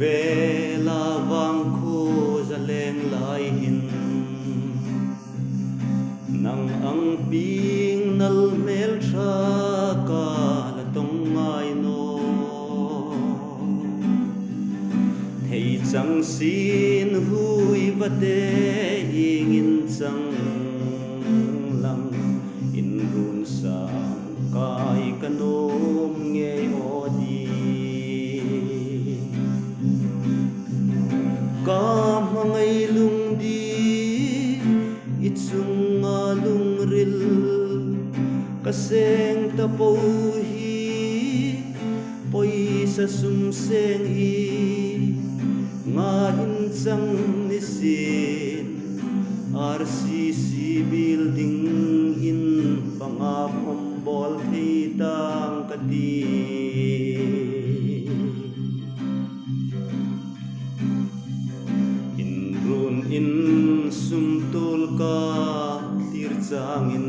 về là vang khu ra lên lại hin nang ang ping nal mel tha ka la tong ai no thei chang sin hui va te in chang lang in run sang kai kanom nge odi ka mangai lung di ichung alung ril kaseng tapo hi poi sa sum seng hi nga in chang nisin RCC building in pangap hombol thi tang kati in run in sumtul ka tirchangin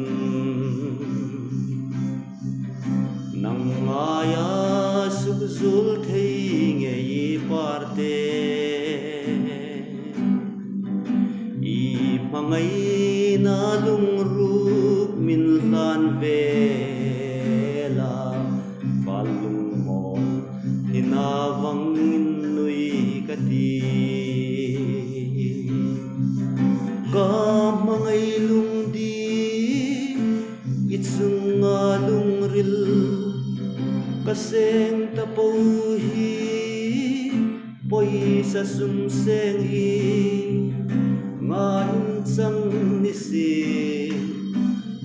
nang aya sukzul thei nge parte mangai na lungruk min lan vela balung mo hinawang nui kati ka mangai lung di itsung alung ril kaseng tapo hi poi sa sum seng hi ngayon sang nisi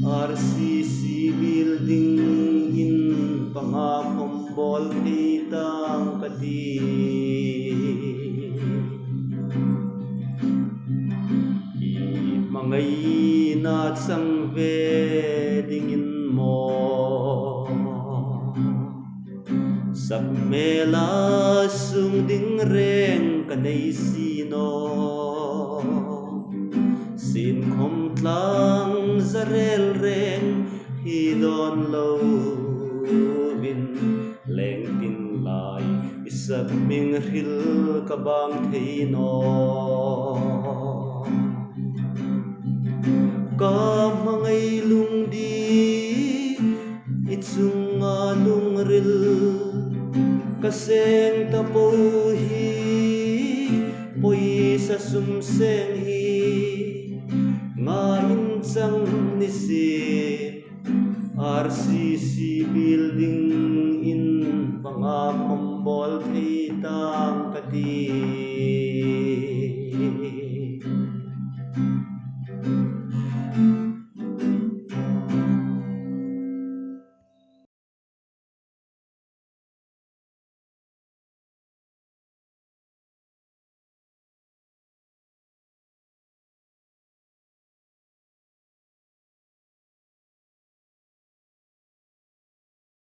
RCC building in pangapombol kitang kati mangay na sang vedingin mo sak mela sung ding reng kanay sino sin khom tlang zarel reng hi don lo vin leng tin lai isak ming ril kabang thei no ka mangai lung di ichung alung ril kaseng tapo hi poi sa sum seng hi ngayon sang nisi RCC building